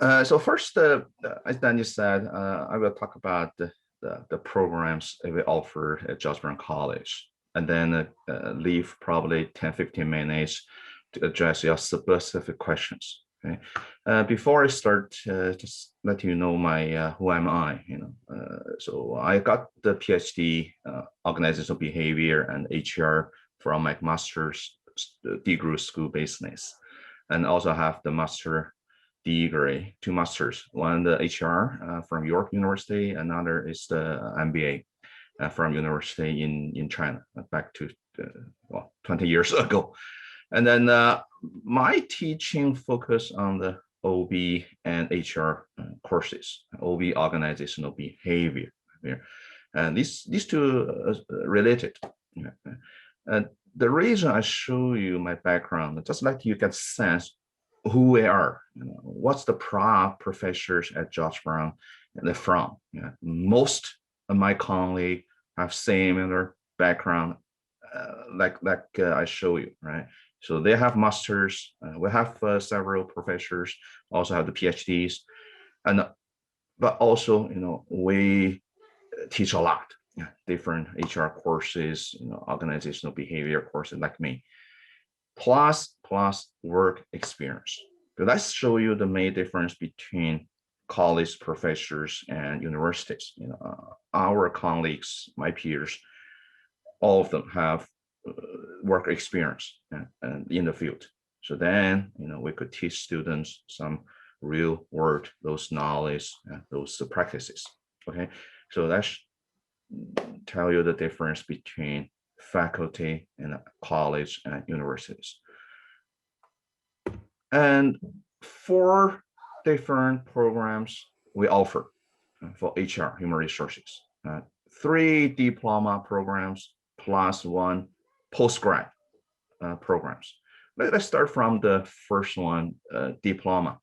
So first, as Daniel said, I will talk about the programs that we offer at George Brown College, and then leave probably 10-15 minutes to address your specific questions. Okay. Before I start, just let you know my who am I. So I got the PhD organizational behavior and HR from my master's degree school business, and also have the master degree, two masters, one the HR from York University, another is the MBA from university in China, back to 20 years ago. And then my teaching focus on the OB and HR courses, OB organizational behavior. And these two related. And the reason I show you my background, just like you get sense who we are, what's the professors at George Brown they're from. Most of my colleagues have similar background, like I show you, right? So they have masters. We have several professors, also have the PhDs, and but also we teach a lot, different HR courses, organizational behavior courses like me, plus work experience. So let's show you the main difference between college professors and universities. Our colleagues, my peers, all of them have work experience and in the field. So then, we could teach students some real world, those knowledge, those practices. Okay, so let's tell you the difference between faculty in college and universities. And 4 different programs we offer for HR, human resources. 3 diploma programs plus 1 postgrad programs. Let's start from the first one, diploma.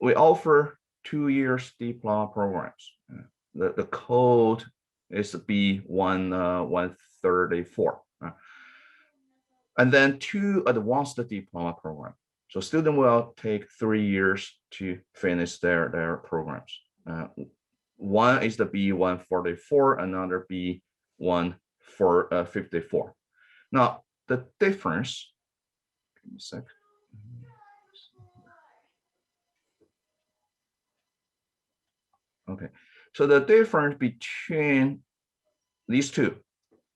We offer 2 years diploma programs. The code is B134. And then 2 advanced diploma programs. So student will take 3 years to finish their programs. One is the B144, another B154. Now, the difference, give me a sec. Okay, so the difference between these two,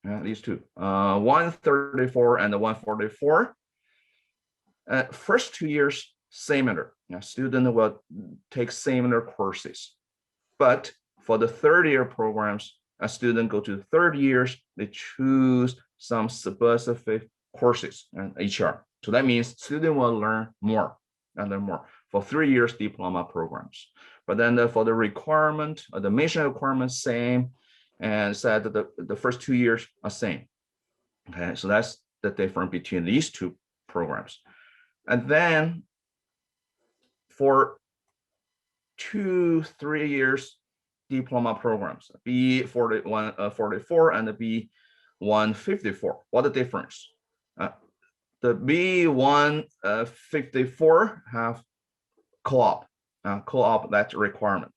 134 and the 144, first 2 years similar. Student will take similar courses, but for the third year programs, a student go to the third years, they choose some specific courses and HR. So that means student will learn more and learn more for 3 years diploma programs. But then for the requirement, the mission requirement, same, and said that the first 2 years are same. Okay, so that's the difference between these two programs. And then for 2-3 years diploma programs, B144 and the B154. What the difference? The B154 have co-op that requirement.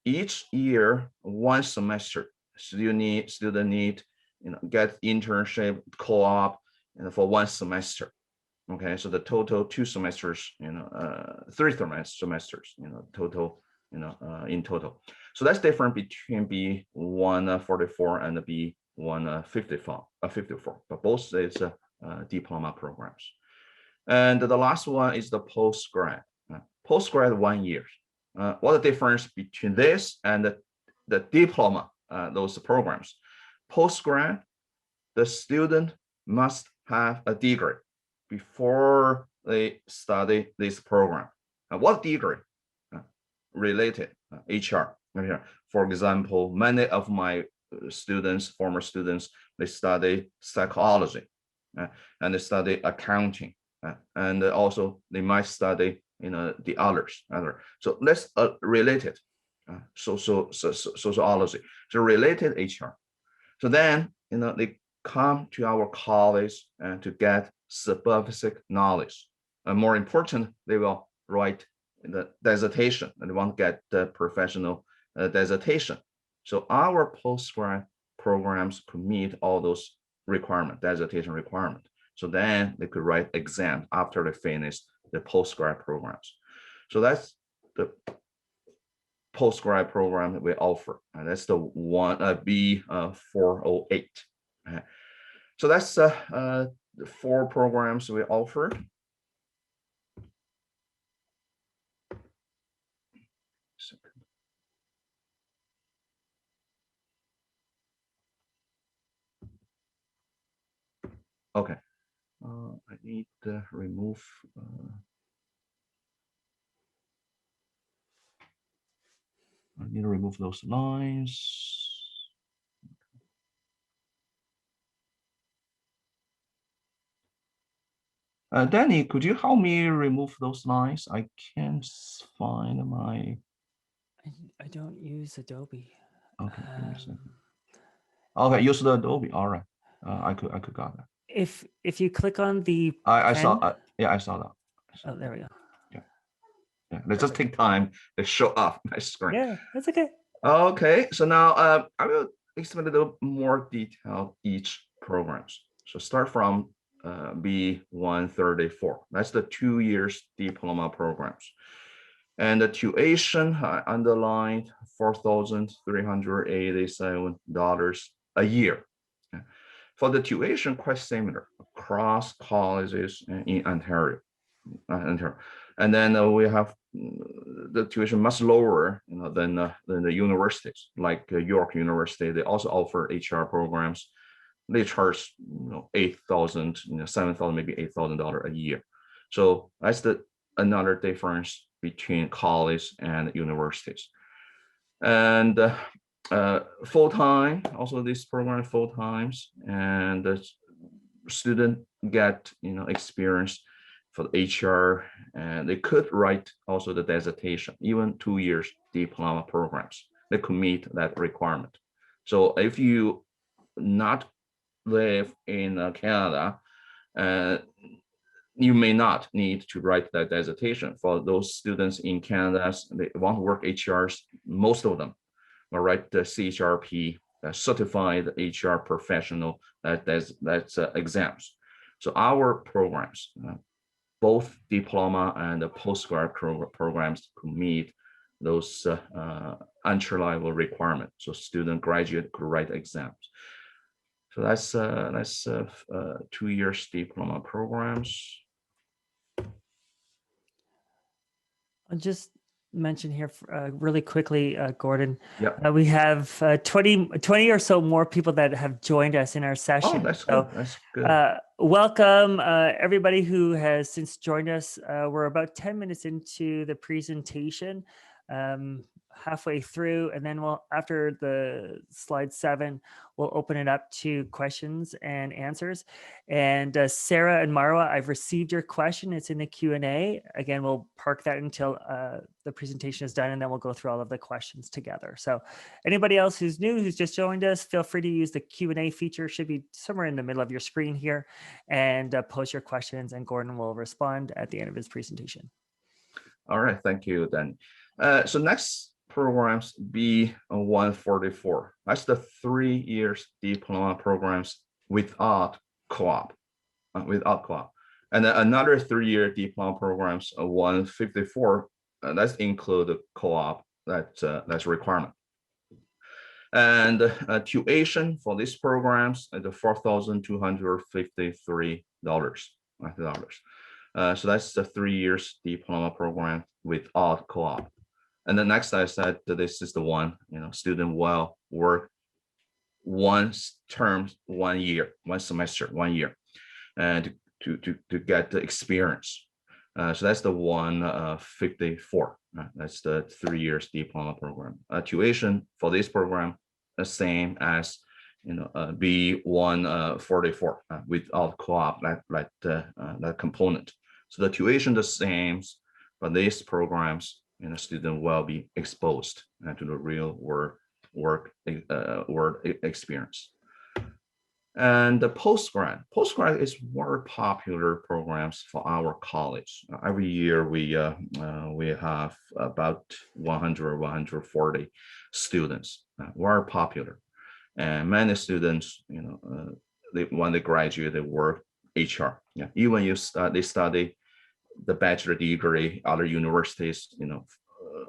Each year, 1 semester, student need get internship, co-op, for 1 semester. Okay, so the total 2 semesters, 3 semesters, total, in total. So that's different between B144 and the B154, but both is diploma programs. And the last one is the postgrad. Postgrad 1 year. What the difference between this and the diploma, those programs? Postgrad, the student must have a degree before they study this program. What degree? Related, HR. For example, many of my students, former students, they study psychology and they study accounting, and also they might study the others. So let's related sociology, so related HR. So then they come to our college to get specific knowledge. more important, they will write the dissertation and they want to get the professional dissertation. So our postgrad programs could meet all those requirements, dissertation requirement. So then they could write exam after they finish the postgrad programs. So that's the postgrad program that we offer, and that's the one B408. So that's the 4 programs we offer. Okay, I need to remove. I need to remove those lines. Danny, could you help me remove those lines? I can't find my. I don't use Adobe. Okay, give me a second. Okay, use the Adobe. All right, I could got that. If you click on the I pen, saw. Yeah, I saw that. oh, there we go. Yeah, let's just take time to show up my screen. Yeah, that's okay. Okay, so now I will explain a little more detail each programs. So start from B134. That's the 2 years diploma programs. And the tuition I underlined $4,387 a year. For the tuition, quite similar across colleges in Ontario. And then we have the tuition much lower, than the universities, like York University. They also offer HR programs. They charge 8,000, 7,000, maybe $8,000 a year. So that's another difference between college and universities. And full time, also this program full times, and the student get experience for the HR, and they could write also the dissertation, even 2 years diploma programs. They could meet that requirement. So if you not live in Canada, you may not need to write that dissertation. For those students in Canada, they want to work HRs, most of them will write the CHRP, certified HR professional, that's exams. So our programs, both diploma and the postgrad programs, could meet those entry-level requirements. So student graduate could write exams. So that's 2 years diploma programs. I'll just mention here really quickly, Gordon. Yeah. We have 20 or so more people that have joined us in our session. Oh, that's good. That's good. Welcome, everybody who has since joined us. We're about 10 minutes into the presentation, halfway through, and then after the slide 7, we'll open it up to questions and answers. And Sarah and Marwa, I've received your question. It's in the Q&A. Again, we'll park that until the presentation is done, and then we'll go through all of the questions together. So anybody else who's new, who's just joined us, feel free to use the Q&A feature. Should be somewhere in the middle of your screen here, and post your questions, and Gordon will respond at the end of his presentation. All right, thank you, Dan. So next programs, B144. That's the 3 years diploma programs without co-op, And then another 3-year diploma programs, 154. That's include the co-op. That's requirement. And tuition for these programs is $4,253. So that's the 3 years diploma program without co-op. And the next I said that this is the one, student will work 1 term, 1 year, 1 semester, 1 year, and to get the experience. So that's the 154. That's the 3 years diploma program. Tuition for this program, the same as B144 without co-op, that component. So the tuition the same, but these programs, student will be exposed to the real work experience. And the postgrad is very popular programs for our college. Every year we have about 100 140 students, very popular, and many students, when they graduate, they work HR. Yeah, even they study the bachelor degree, other universities,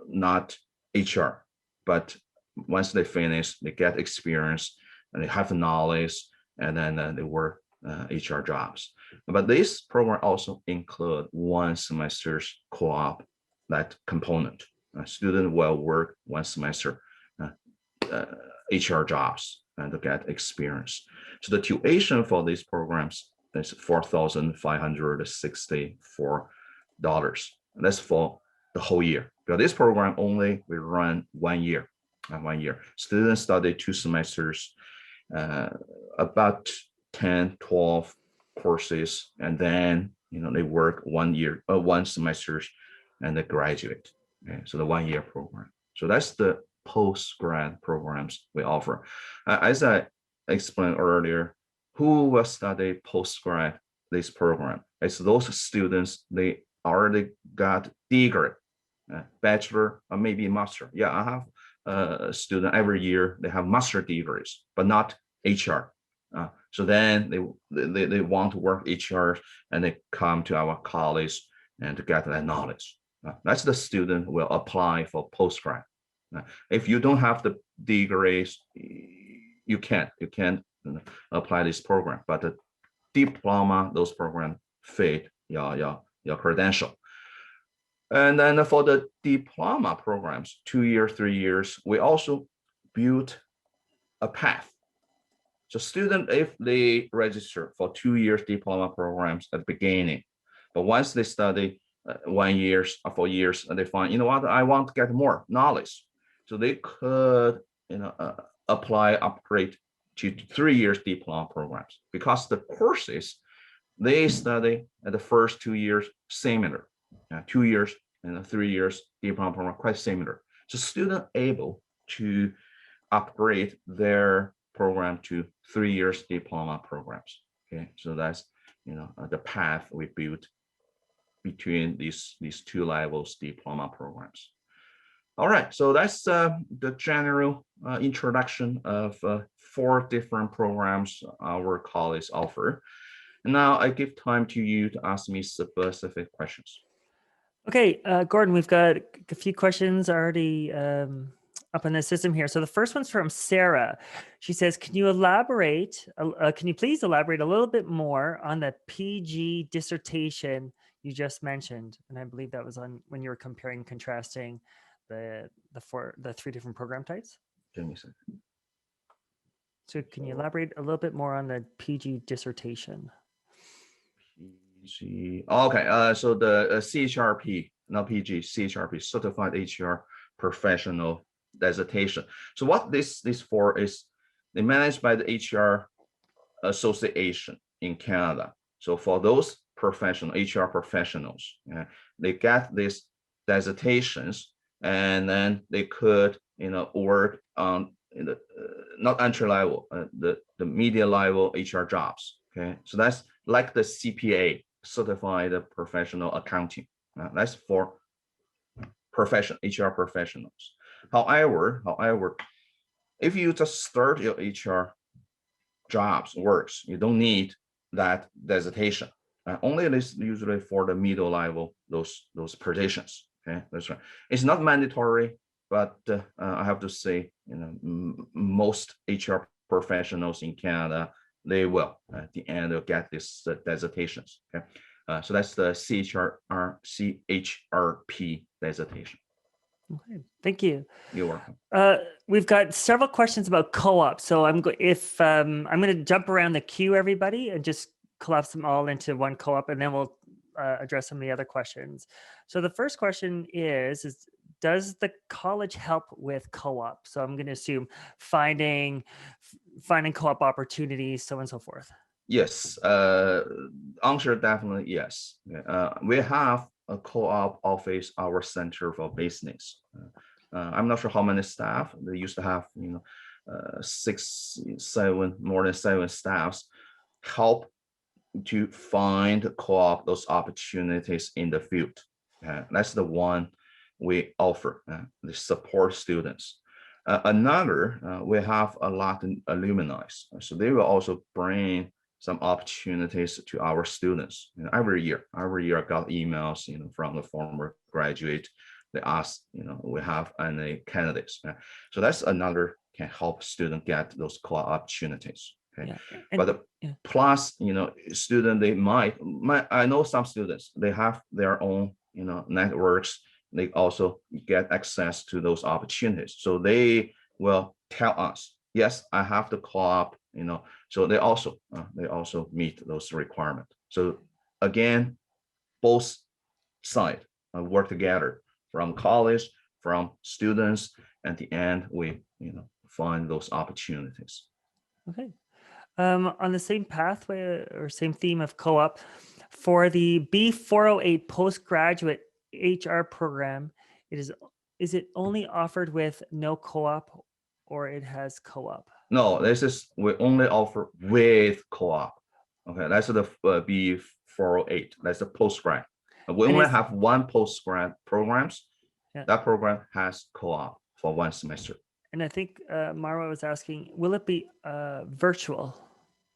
not HR, but once they finish, they get experience and they have knowledge, and then they work HR jobs. But this program also include one semester's co-op, that component. A student will work one semester HR jobs and to get experience. So the tuition for these programs is $4,564. That's for the whole year. Because this program only will run 1 year. 1 year. Students study 2 semesters, about 10, 12 courses, and then they work 1 year, 1 semester, and they graduate. Okay, so the 1 year program. So that's the postgrad programs we offer. As I explained earlier, who will study postgrad this program? It's those students, they already got degree, bachelor or maybe master. Yeah, I have a student every year, they have master degrees, but not HR. So then they want to work HR, and they come to our college and to get that knowledge. That's the student who will apply for postgrad. If you don't have the degrees, you can't apply this program. But the diploma, those programs fit your credential. And then for the diploma programs, 2 years, 3 years, we also built a path. So student, if they register for 2 years diploma programs at the beginning, but once they study 1 year or 4 years, and they find, what, I want to get more knowledge. So they could, apply, upgrade to 3 years diploma programs, because the courses they study at the first 2 years similar, 2 years and 3 years diploma program quite similar. So student able to upgrade their program to 3 years diploma programs. Okay, so that's the path we built between these 2 levels diploma programs. All right, so that's the general introduction of 4 different programs our college offer. Now I give time to you to ask me specific questions. Okay, Gordon, we've got a few questions already up in the system here. So the first one's from Sarah. She says, can you please elaborate a little bit more on the PG dissertation you just mentioned? And I believe that was on when you were comparing and contrasting the 3 different program types. Give me a second. So can you elaborate a little bit more on the PG dissertation? PG. Okay. So the CHRP, not PG, CHRP, Certified HR Professional Dissertation. So what this for is, they managed by the HR Association in Canada. So for those professional HR professionals, they get these dissertations, and then they could work on not entry level, the media level HR jobs. Okay, so that's like the CPA, Certified Professional Accounting. That's for HR professionals. However, if you just start your HR jobs works, you don't need that dissertation. Only it is usually for the middle level, those positions. Okay, that's right. It's not mandatory, but I have to say, most HR professionals in Canada, they will at the end they'll get this dissertations. Okay, so that's the CHRP dissertation. Okay, thank you. You're welcome. We've got several questions about co-op. So I'm going to jump around the queue, everybody, and just collapse them all into one co-op, and then we'll address some of the other questions. So the first question is does the college help with co-op? So I'm going to assume finding co-op opportunities, so on and so forth. Yes, answer definitely yes. We have a co-op office, our Center for Business. I'm not sure how many staff they used to have, more than 7 staffs help to find co-op those opportunities in the field. That's the one we offer, the support students. Another, we have a lot of alumni, so they will also bring some opportunities to our students. Every year I got emails, from the former graduate. They ask, we have any candidates. So that's another can help student get those co-op opportunities. Okay. Yeah. But plus, student, they might, I know some students, they have their own, networks. They also get access to those opportunities. So they will tell us, yes, I have the co-op, so they also meet those requirements. So again, both sides work together, from college, from students. At the end, we, find those opportunities. Okay. On the same pathway or same theme of co-op, for the B408 postgraduate HR program, is it only offered with no co-op, or it has co-op? No, we only offer with co-op. Okay, that's the B408. That's the postgrad. We only have one postgrad programs. Yeah. That program has co-op for 1 semester. And I think Marwa was asking, will it be virtual?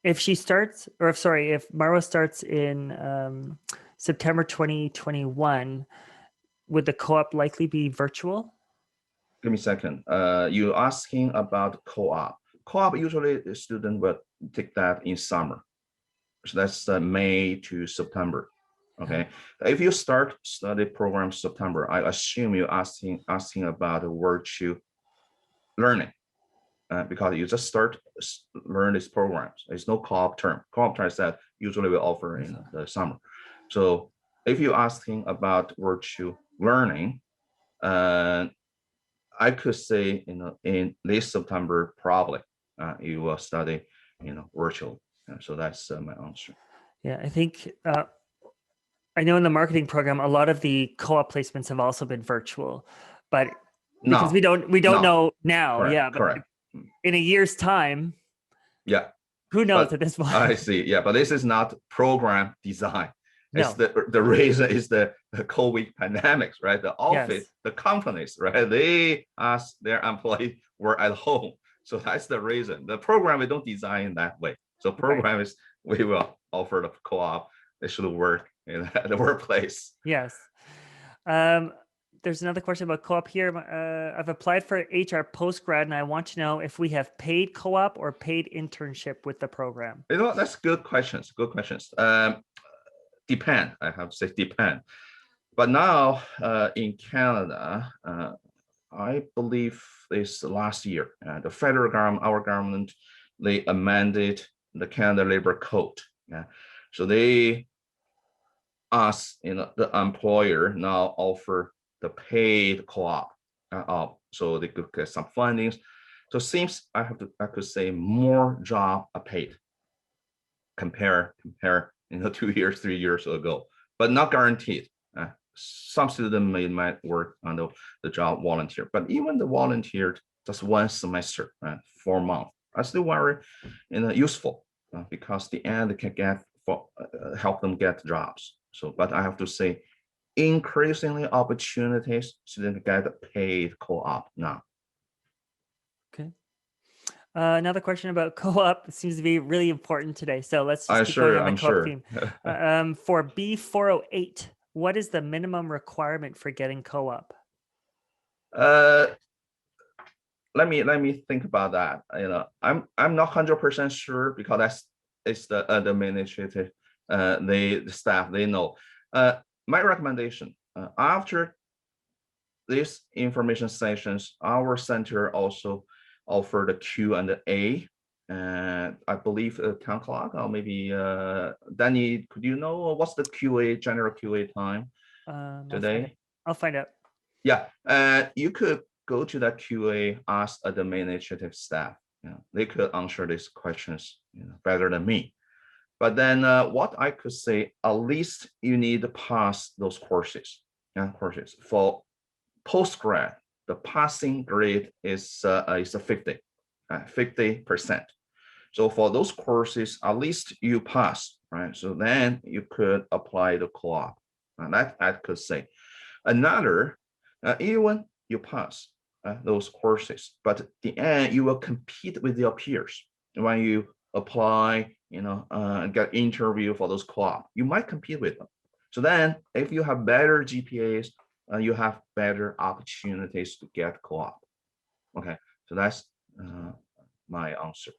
If Marwa starts in September 2021, would the co-op likely be virtual? Give me a second. You're asking about co-op. Co-op, usually the student will take that in summer. So that's May to September. Okay. If you start study program September, I assume you're asking about virtual learning. Because you just learn these programs. There's no co-op term. Co-op term is that usually we offer in the summer. So if you're asking about virtual learning, I could say, in late September, probably you will study, virtual. So that's my answer. Yeah, I think I know in the marketing program, a lot of the co-op placements have also been virtual, but because we don't know now. Correct, yeah, but correct. In a year's time, yeah, who knows at this point? I see. Yeah, but this is not program design. It's the reason is the COVID pandemics, right? The office, the companies, right? They ask their employees work at home. So that's the reason. The program, we don't design that way. So program is, we will offer the co-op. They should work in the workplace. Yes. There's another question about co-op here. I've applied for HR postgrad, and I want to know if we have paid co-op or paid internship with the program. That's good questions. Good questions. Depend. I have to say depend. But now in Canada, I believe this last year, the federal government, our government, they amended the Canada Labor Code. So they ask, the employer now offer the paid co-op, so they could get some fundings. So it seems I could say more job are paid compare 2 years, 3 years ago, but not guaranteed. Some students might work on the job volunteer, but even the volunteered just 1 semester, 4 months, are still very useful, because the end can get help them get jobs. So, but I have to say, increasingly opportunities students get paid co-op now. Okay. Another question about co-op. It seems to be really important today. So let's just keep going on the co-op theme. For B408, what is the minimum requirement for getting co-op? Let me think about that. I'm not 100% sure, because it's the administrative, the staff, they know. My recommendation, after these information sessions, our center also offer the Q&A, and I believe 10 o'clock, or maybe Danny, could you know what's the general QA time today? I'll find out. Yeah, you could go to that QA, ask the administrative staff. They could answer these questions better than me. But then what I could say, at least you need to pass those courses. For postgrad, the passing grade is a 50. 50%. So for those courses, at least you pass, right? So then you could apply the co-op. That I could say. Another, even you pass those courses, but at the end you will compete with your peers when you apply, get interview for those co-op. You might compete with them. So then, if you have better GPAs, you have better opportunities to get co-op. Okay, so that's my answer.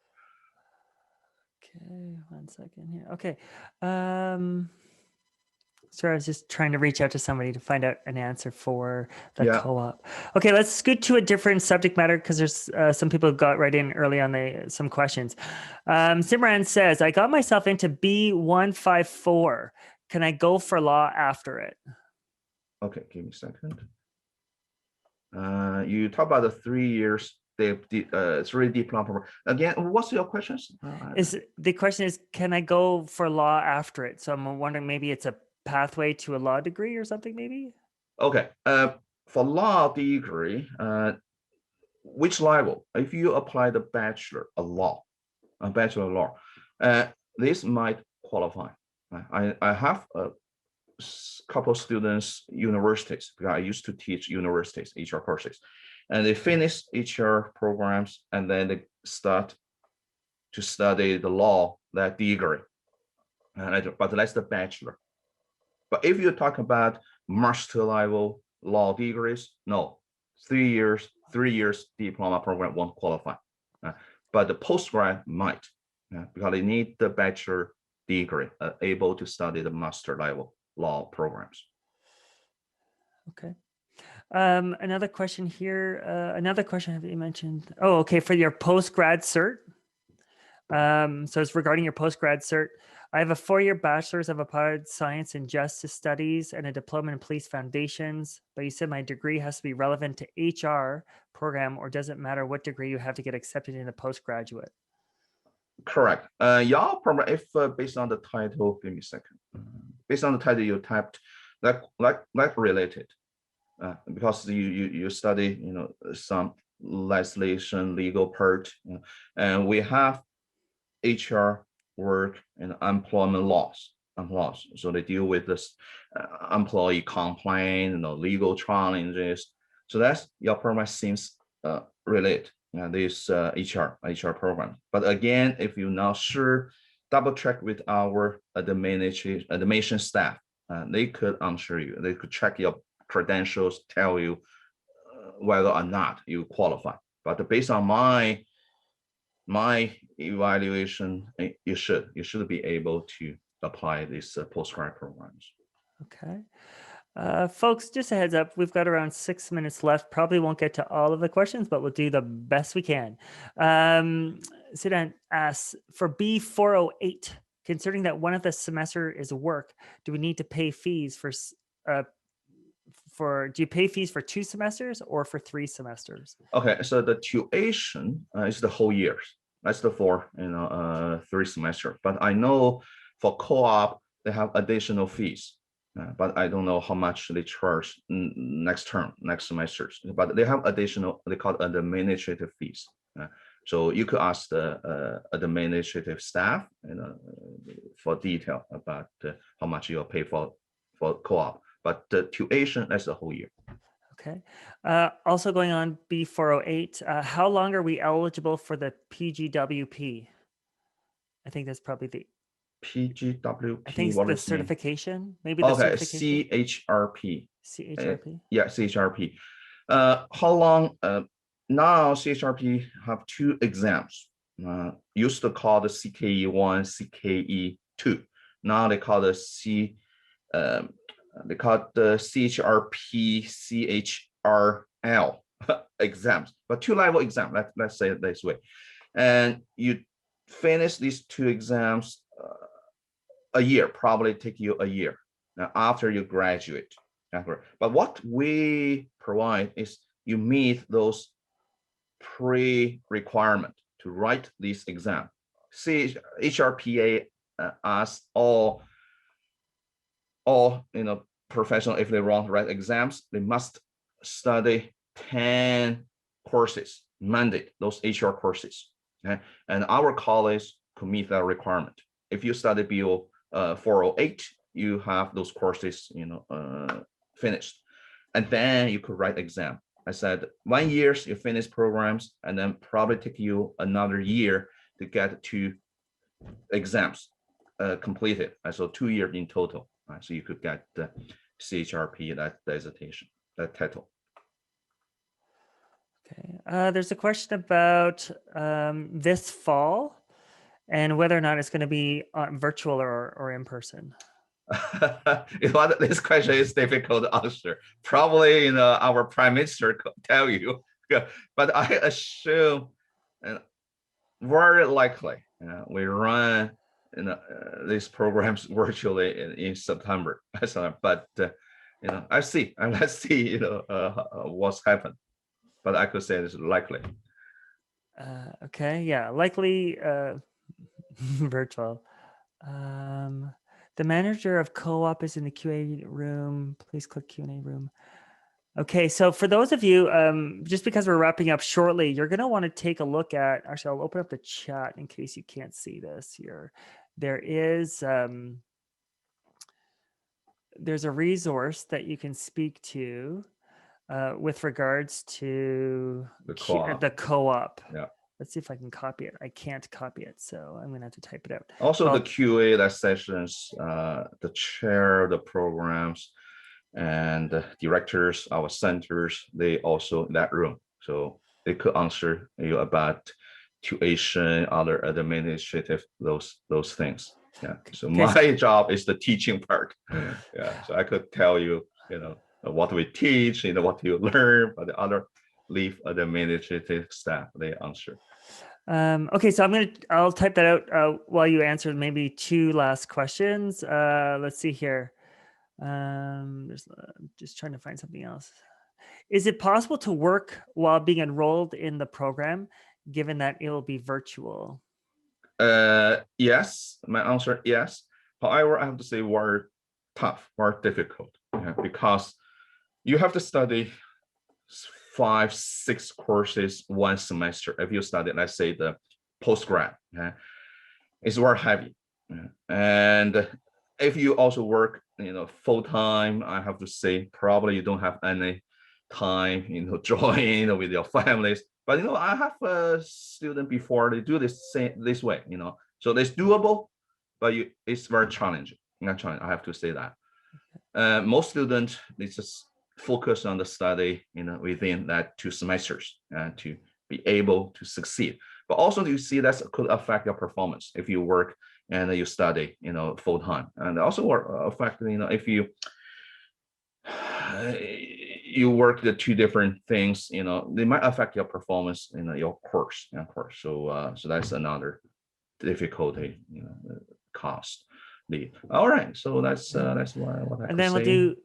Okay, 1 second here. Okay. Sorry, I was just trying to reach out to somebody to find out an answer for the co-op. Okay, let's scoot to a different subject matter because there's some people who got right in early on some questions. Simran says, I got myself into B154. Can I go for law after it? Okay, give me a second. You talk about the 3 years, three diploma. Again, what's your question? The question is, can I go for law after it? So I'm wondering, maybe it's a pathway to a law degree or something, maybe? Okay. For law degree, which level? If you apply the bachelor of law, this might qualify. I have a couple of students, universities, because I used to teach universities, HR courses, and they finish HR programs and then they start to study the law, that degree. But that's the bachelor. But if you talk about master level law degrees, no, 3 years diploma program won't qualify. But the postgrad might, because they need the bachelor degree, able to study the master level law programs. Okay. Another question here. Another question have you mentioned? Oh, okay. For your postgrad cert. So it's regarding your postgrad cert. I have a 4-year bachelor's of applied science and justice studies and a diploma in police foundations. But you said my degree has to be relevant to HR program, or does it matter what degree you have to get accepted in a postgraduate? Correct. Y'all program, if based on the title, give me a second. Based on the title you typed, like related, because you study some legislation, legal part, and we have HR work and employment laws. So they deal with this employee complaint, legal challenges. So that's your program seems related. This HR program. But again, if you're not sure, double check with our administration staff. They could answer you. They could check your credentials, tell you whether or not you qualify. But based on my evaluation, you should be able to apply these postgrad programs. Okay. Folks, just a heads up, we've got around 6 minutes left. Probably won't get to all of the questions, but we'll do the best we can. Sidan asks, for B408, considering that one of the semester is work, do we need to pay fees do you pay fees for 2 semesters or for 3 semesters? Okay, so the tuition is the whole year. That's the 3 semester. But I know for co-op, they have additional fees. But I don't know how much they charge next semesters. But they have additional, they call it administrative fees. So you could ask the administrative staff for detail about how much you'll pay for co-op. But the tuition, that's the whole year. Okay. Also going on B408, how long are we eligible for the PGWP? I think that's probably the PGWP. I think the certification, maybe the certification. CHRP. CHRP. Yeah, CHRP. How long? Now CHRP have 2 exams. Used to call the CKE1, CKE2. Now they call the CHRP, CHRL exams, but 2-level exam. Let's say it this way, and you finish these 2 exams. A year, probably take you a year after you graduate. But what we provide is you meet those pre-requirement to write this exam. HRPA asks all professional, if they want to write exams, they must study 10 courses mandate those HR courses. Okay? And our college could meet that requirement. If you study BO 408, you have those courses, finished. And then you could write exam. I said 1 year you finish programs, and then probably take you another year to get to exams completed. So 2 years in total. Right? So you could get the CHRP, that dissertation, that title. Okay. There's a question about this fall and whether or not it's going to be virtual or in person. This question is difficult to answer. Probably, our prime minister could tell you, but I assume, very likely, we run these programs virtually in September. But I see, and let's see, what's happened. But I could say it's likely. Okay, yeah, likely virtual. The manager of co-op is in the QA room. Please click Q&A room. Okay, so for those of you, just because we're wrapping up shortly, you're going to want to take a look at, actually, I'll open up the chat in case you can't see this here. There's a resource that you can speak to with regards to The co-op. Yeah. Let's see if I can copy it. I can't copy it, so I'm going to have to type it out. Also, the QA, that sessions, the chair, the programs, and the directors, our centers, they also in that room. So they could answer you about tuition, other administrative, those things. Yeah. So my job is the teaching part. Yeah. So I could tell you, what we teach, what you learn, but the other leave the administrative staff, they answer. Okay, so I'll type that out while you answer maybe 2 last questions. Let's see here. I'm just trying to find something else. Is it possible to work while being enrolled in the program, given that it will be virtual? Yes, my answer, yes. However, I have to say very tough, very difficult, because you have to study 5, 6 courses 1 semester. If you study, let's say, the postgrad, it's very heavy. And if you also work, full time, I have to say probably you don't have any time, join with your families. But I have a student before, they do this way, so it's doable, but it's very challenging. Not challenging, I have to say that. Most students, they just focus on the study, within that 2 semesters to be able to succeed. But also you see that could affect your performance if you work and you study, full time, and also affect, if you work the 2 different things, they might affect your performance in your course. So that's another difficulty, cost. All right, so that's what I could and then say. We'll do.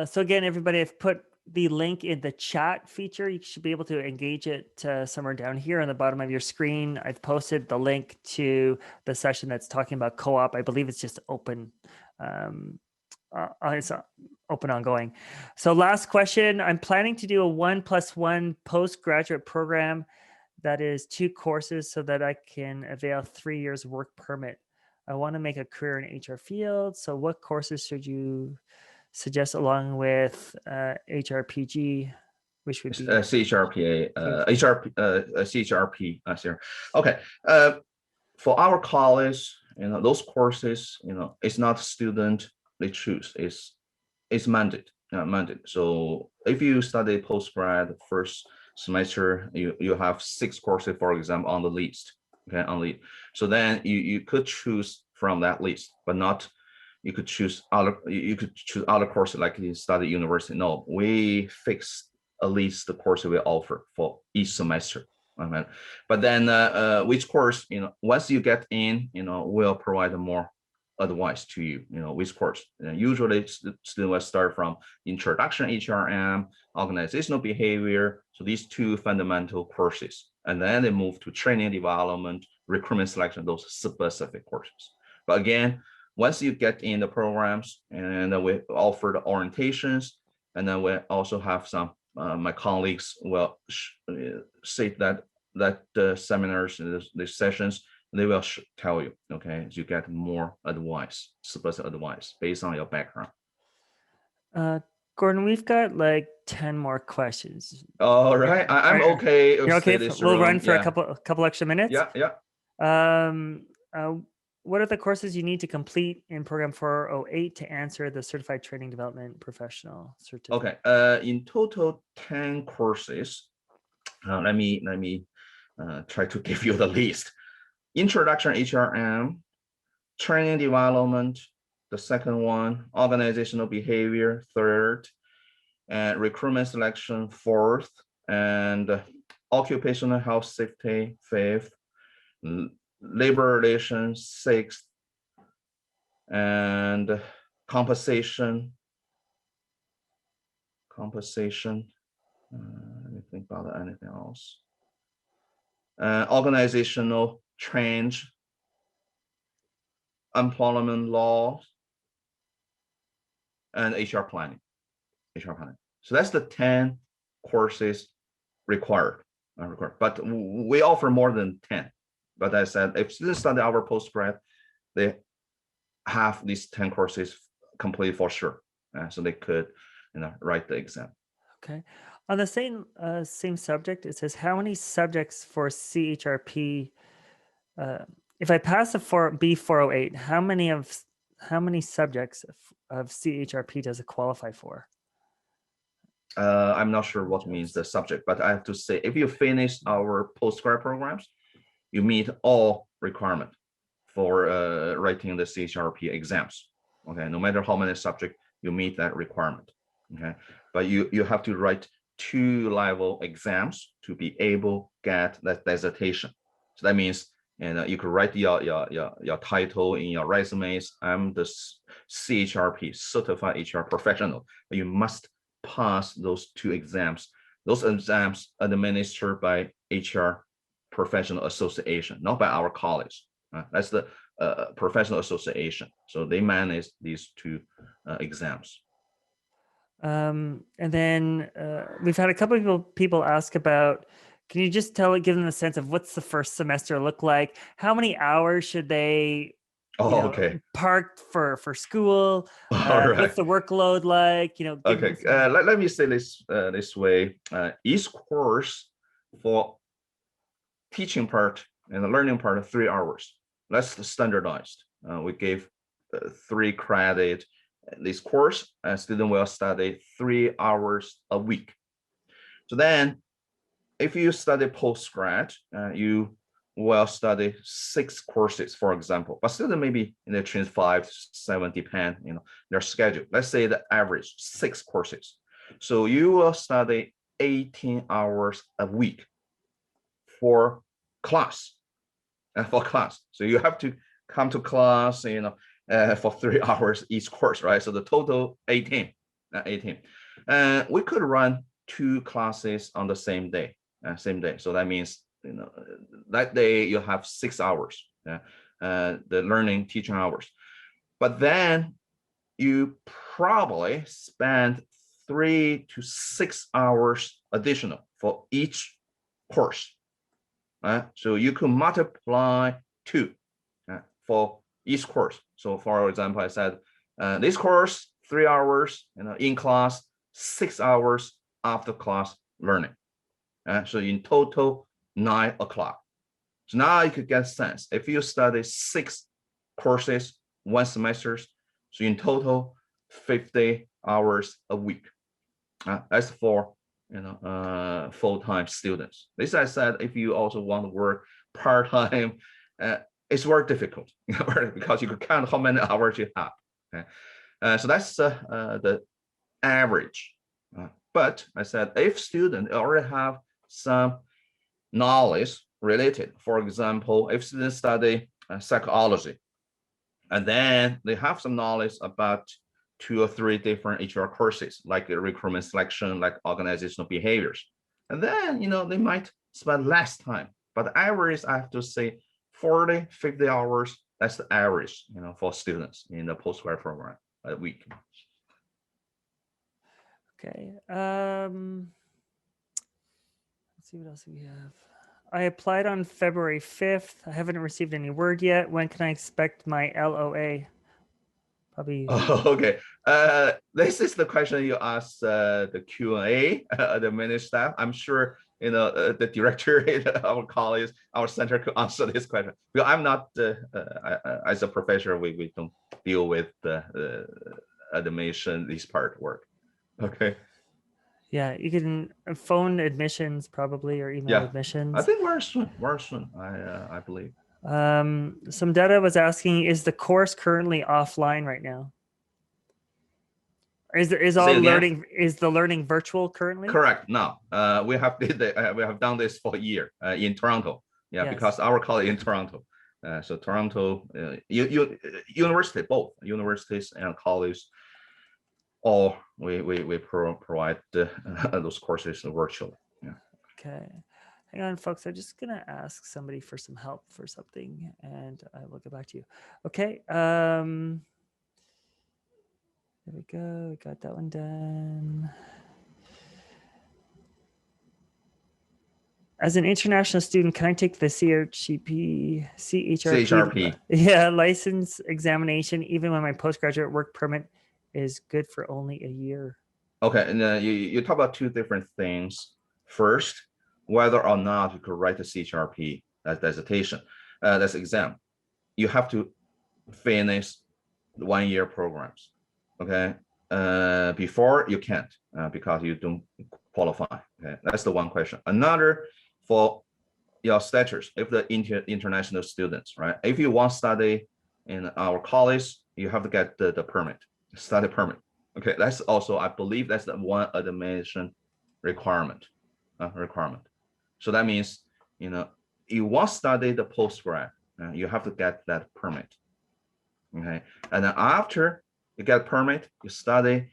So again, everybody, I've put the link in the chat feature. You should be able to engage it somewhere down here on the bottom of your screen. I've posted the link to the session that's talking about co-op. I believe it's just open. It's open ongoing. So last question, I'm planning to do a 1+1 postgraduate program that is 2 courses so that I can avail 3 years work permit. I want to make a career in HR field. So what courses should you suggest along with HRPG, which would be CHRPA, CHRP. Okay. For our college, those courses, it's not student they choose. It's mandate. So if you study postgrad first semester, you have 6 courses, for example, on the list. Okay, on the so then you could choose from that list, but not. You could choose other courses like you study university. No, we fix at least the course we offer for each semester. But then which course, once you get in, we'll provide more advice to you, which course. Usually students will start from introduction HRM, organizational behavior. So these 2 fundamental courses, and then they move to training development, recruitment selection, those specific courses. But again, once you get in the programs, and then we offer the orientations, and then we also have some my colleagues will say that seminars, these sessions, they will tell you, okay, you get more advice, specific advice based on your background. Gordon, we've got like 10 more questions. All right, I'm okay. You're okay. We'll run for a couple extra minutes. Yeah. What are the courses you need to complete in program 408 to answer the Certified Training Development Professional certificate? Okay, in total 10 courses. Let me try to give you the list. Introduction HRM, training development, the second one, organizational behavior, third, and recruitment selection, fourth, and occupational health safety, fifth, labor relations, sixth, and compensation. Let me think about anything else. Organizational change, employment law, and HR planning. So that's the 10 courses required. But we offer more than 10. But I said, if students study our postgrad, they have these 10 courses complete for sure. So they could, write the exam. Okay. On the same subject, it says, how many subjects for CHRP? If I pass a B408, how many subjects of CHRP does it qualify for? I'm not sure what means the subject, but I have to say, if you finish our postgrad programs, you meet all requirements for writing the CHRP exams. Okay, no matter how many subjects, you meet that requirement. Okay, but you have to write 2-level exams to be able to get that dissertation. So that means, you could write your title in your resumes. I'm the CHRP certified HR professional. You must pass those 2 exams. Those exams are administered by HR Professional Association, not by our college. That's the professional association. So they manage these 2 exams. And then we've had a couple of people ask about, can you just give them a sense of what's the first semester look like? How many hours should they park for school? Right. What's the workload like? Okay, let me say this way. Each course for teaching part and the learning part 3 hours. That's standardized. We gave 3 credit. This course, a student will study 3 hours a week. So then, if you study postgrad, you will study 6 courses, for example. But student maybe in the change 5, 7, depend their schedule. Let's say the average 6 courses. So you will study 18 hours a week for class. So you have to come to class, for 3 hours each course, right? So the total 18. We could run 2 classes on the same day. So that means, that day you have 6 hours, the learning teaching hours. But then you probably spend 3 to 6 hours additional for each course. So you could multiply 2 for each course. So for example, I said this course 3 hours, in class, 6 hours after class learning. So in total 9 o'clock. So now you could get a sense. If you study 6 courses, 1 semester, so in total 50 hours a week. That's for full-time students. This I said, if you also want to work part-time, it's very difficult because you can count how many hours you have. Okay? So that's the average. But I said, if students already have some knowledge related, for example, if students study psychology, and then they have some knowledge about 2 or 3 different HR courses, like recruitment selection, like organizational behaviors. And then, they might spend less time. But the average, I have to say, 40, 50 hours, that's the average, for students in the postgrad program a week. Okay. see what else we have. I applied on February 5th. I haven't received any word yet. When can I expect my LOA? Probably. Oh, okay. This is the question you asked the Q&A, the managed staff. I'm sure the director, our colleagues, our center could answer this question. Because I'm not, as a professor, we don't deal with the admission, this part work. Okay. Yeah, you can phone admissions probably or email Yeah, admissions. I think we're soon. I believe. Some data was asking, is the course currently offline right now? Is the learning virtual currently? Correct. No, we have done this for a year in Toronto. Yeah, Yes. because our college in Toronto. So Toronto, university, both universities and colleges, all we provide those courses virtually. Yeah. Okay. Hang on, folks. I'm just gonna ask somebody for some help for something, and I will get back to you. Okay. There we go. We got that one done. As an international student, can I take the CHRP license examination even when my postgraduate work permit is good for only a year? Okay, and you talk about two different things. First, whether or not you could write a CHRP dissertation, that's exam. You have to finish 1 year programs. Okay, before you can't because you don't qualify. Okay, that's the one question. Another, for your status, if the international students, right? If you want to study in our college, you have to get the permit, study permit. Okay, that's also, I believe that's the one admission requirement. So that means, you want to study the postgrad, you have to get that permit. Okay, and then after you get a permit, you study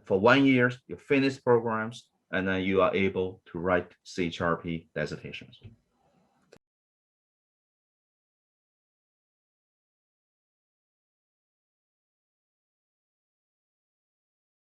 for 1 year, you finish programs, and then you are able to write CHRP dissertations.